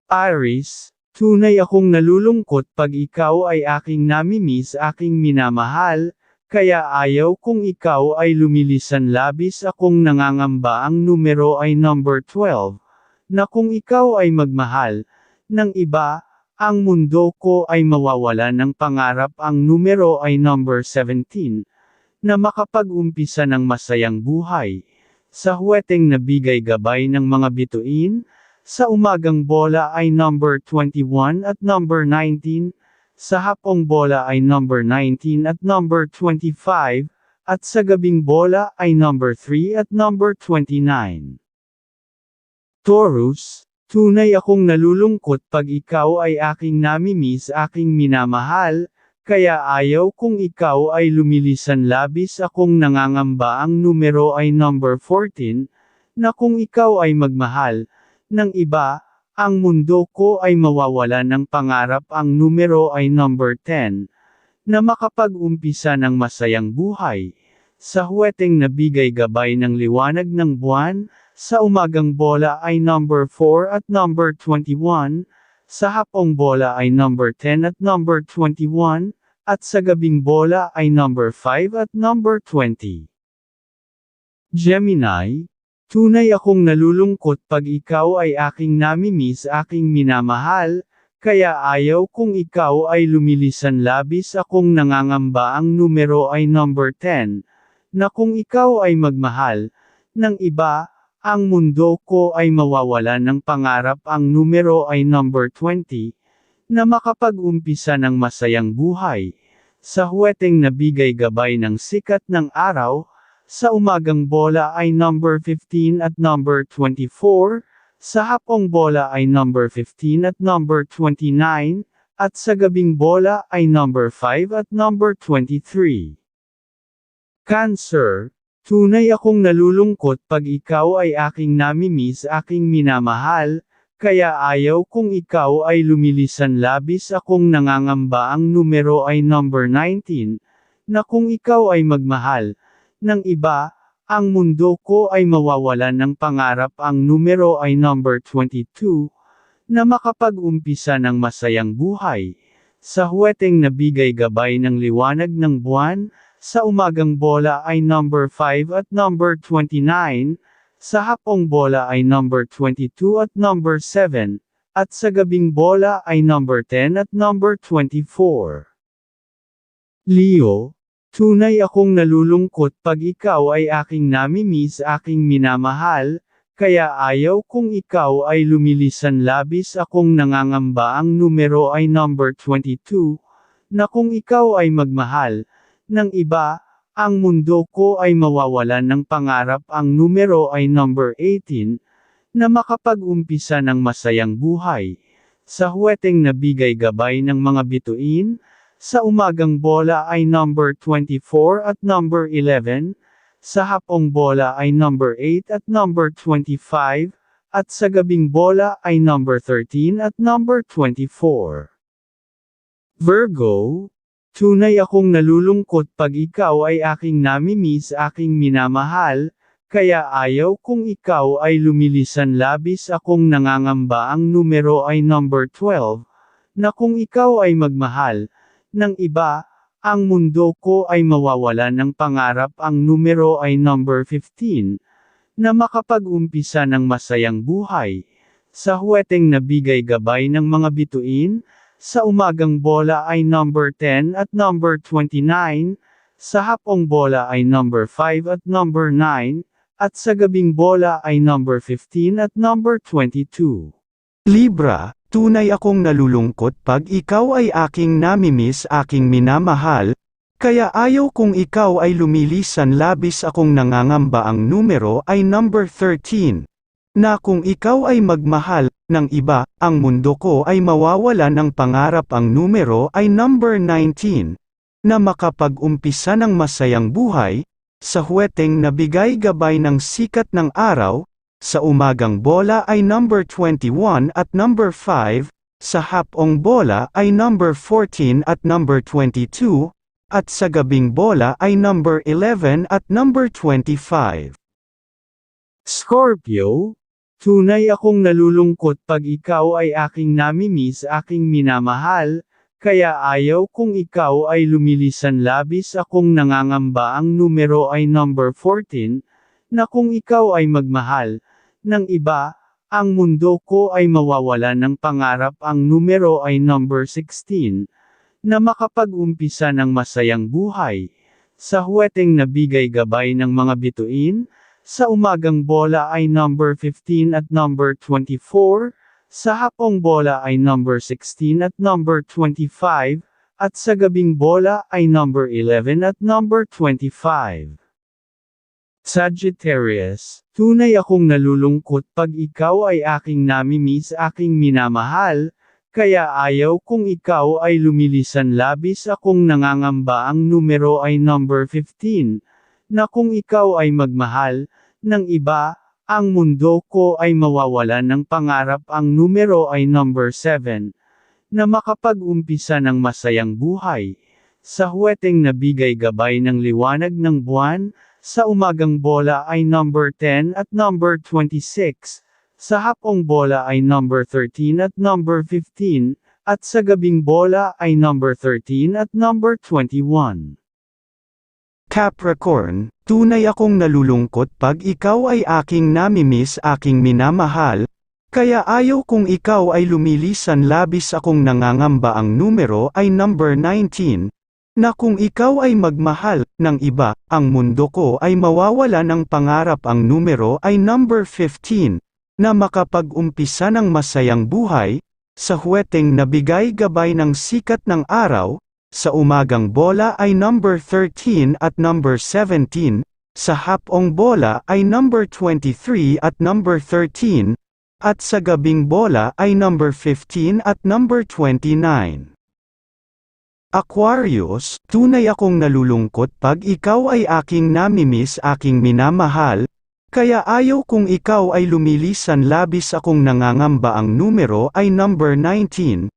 Aries, tunay akong nalulungkot pag ikaw ay aking namimiss aking minamahal, kaya ayaw kung ikaw ay lumilisan labis akong nangangamba ang numero ay number 12, na kung ikaw ay magmahal ng iba, ang mundo ko ay mawawala ng pangarap ang numero ay number 17, na makapag-umpisa ng masayang buhay. Sa huweteng nabigay gabay ng mga bituin, sa umagang bola ay number 21 at number 19, sa hapong bola ay number 19 at number 25, at sa gabing bola ay number 3 at number 29. Taurus, tunay akong nalulungkot pag ikaw ay aking namimiss aking minamahal, kaya ayaw kung ikaw ay lumilisan labis akong nangangamba ang numero ay number 14, na kung ikaw ay magmahal ng iba, ang mundo ko ay mawawala ng pangarap ang numero ay number 10, na makapag-umpisa ng masayang buhay. Sa huweteng nabigay gabay ng liwanag ng buwan, sa umagang bola ay number 4 at number 21, sa hapong bola ay number 10 at number 21, at sa gabing bola ay number 5 at number 20. Gemini, tunay akong nalulungkot pag ikaw ay aking namimiss aking minamahal, kaya ayaw kung ikaw ay lumilisan labis akong nangangamba ang numero ay number 10, na kung ikaw ay magmahal ng iba, ang mundo ko ay mawawala ng pangarap ang numero ay number 20, na makapag-umpisa ng masayang buhay. Sa huweteng nabigay gabay ng sikat ng araw, sa umagang bola ay number 15 at number 24, sa hapong bola ay number 15 at number 29, at sa gabing bola ay number 5 at number 23. Cancer, tunay akong nalulungkot pag ikaw ay aking namimiss aking minamahal, kaya ayaw kung ikaw ay lumilisan labis akong nangangamba ang numero ay number 19, na kung ikaw ay magmahal ng iba, ang mundo ko ay mawawalan ng pangarap ang numero ay number 22, na makapag-umpisa ng masayang buhay. Sa huweteng nabigay gabay ng liwanag ng buwan, sa umagang bola ay number 5 at number 29, sa hapong bola ay number 22 at number 7, at sa gabing bola ay number 10 at number 24. Leo, tunay akong nalulungkot pag ikaw ay aking namimiss aking minamahal, kaya ayaw kung ikaw ay lumilisan labis akong nangangamba ang numero ay number 22, na kung ikaw ay magmahal ng iba, ang mundo ko ay mawawalan ng pangarap ang numero ay number 18, na makapag-umpisa ng masayang buhay. Sa huweteng nabigay gabay ng mga bituin, sa umagang bola ay number 24 at number 11, sa hapong bola ay number 8 at number 25, at sa gabing bola ay number 13 at number 24. Virgo, tunay akong nalulungkot pag ikaw ay aking namimiss aking minamahal, kaya ayaw kung ikaw ay lumilisan labis akong nangangamba ang numero ay number 12, na kung ikaw ay magmahal ng iba, ang mundo ko ay mawawala ng pangarap ang numero ay number 15, na makapag-umpisa ng masayang buhay. Sa huweteng nabigay gabay ng mga bituin, sa umagang bola ay number 10 at number 29, sa hapong bola ay number 5 at number 9, at sa gabing bola ay number 15 at number 22. Libra, tunay akong nalulungkot pag ikaw ay aking namimiss aking minamahal, kaya ayaw kung ikaw ay lumilisan labis akong nangangamba ang numero ay number 13, na kung ikaw ay magmahal ng iba, ang mundo ko ay mawawala ng pangarap ang numero ay number 19, na makapag-umpisa ng masayang buhay. Sa huweteng nabigay gabay ng sikat ng araw, sa umagang bola ay number 21 at number 5, sa hapong bola ay number 14 at number 22, at sa gabing bola ay number 11 at number 25. Scorpio, Tunay akong nalulungkot pag ikaw ay aking namimiss aking minamahal, kaya ayaw kung ikaw ay lumilisan labis akong nangangamba ang numero ay number 14, na kung ikaw ay magmahal ng iba, ang mundo ko ay mawawala ng pangarap ang numero ay number 16, na makapag-umpisa ng masayang buhay. Sa huweteng nabigay gabay ng mga bituin, sa umagang bola ay number 15 at number 24, sa hapong bola ay number 16 at number 25, at sa gabing bola ay number 11 at number 25. Sagittarius, tunay akong nalulungkot pag ikaw ay aking namimiss aking minamahal, kaya ayaw kung ikaw ay lumilisan labis akong nangangamba ang numero ay number 15, na kung ikaw ay magmahal ng iba, ang mundo ko ay mawawalan ng pangarap ang numero ay number 7, na makapag-umpisa ng masayang buhay. Sa huweteng nabigay gabay ng liwanag ng buwan, sa umagang bola ay number 10 at number 26, sa hapong bola ay number 13 at number 15, at sa gabing bola ay number 13 at number 21. Capricorn, tunay akong nalulungkot pag ikaw ay aking namimiss aking minamahal, kaya ayaw kung ikaw ay lumilisan labis akong nangangamba ang numero ay number 19, na kung ikaw ay magmahal ng iba, ang mundo ko ay mawawala ng pangarap ang numero ay number 15, na makapag-umpisa ng masayang buhay, sa huweteng nabigay gabay ng sikat ng araw, sa umagang bola ay number 13 at number 17, sa hapong bola ay number 23 at number 13, at sa gabing bola ay number 15 at number 29. Aquarius, tunay akong nalulungkot pag ikaw ay aking namimiss aking minamahal, kaya ayaw kung ikaw ay lumilisan labis akong nangangamba ang numero ay number 19,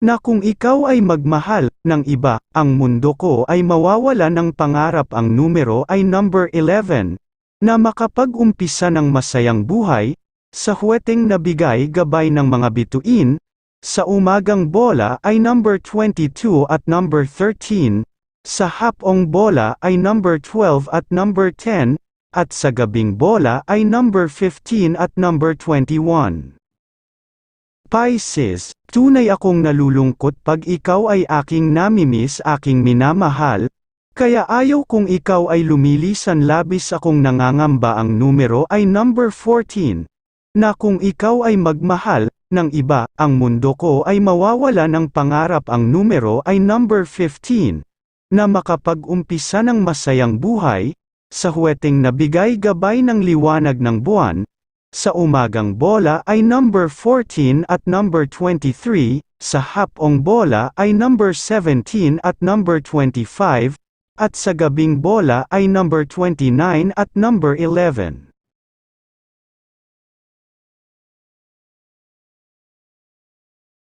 na kung ikaw ay magmahal ng iba, ang mundo ko ay mawawala ng pangarap ang numero ay number 11, na makapag-umpisa ng masayang buhay, sa huweteng nabigay gabay ng mga bituin, sa umagang bola ay number 22 at number 13, sa hapong bola ay number 12 at number 10, at sa gabing bola ay number 15 at number 21. Pisces, tunay akong nalulungkot pag ikaw ay aking namimiss aking minamahal, kaya ayaw kung ikaw ay lumilisan labis akong nangangamba ang numero ay number 14, na kung ikaw ay magmahal ng iba, ang mundo ko ay mawawala ng pangarap ang numero ay number 15, na makapag-umpisa ng masayang buhay, sa huweteng nabigay gabay ng liwanag ng buwan, sa umagang bola ay number 14 at number 23, sa hapong bola ay number 17 at number 25, at sa gabing bola ay number 29 at number 11.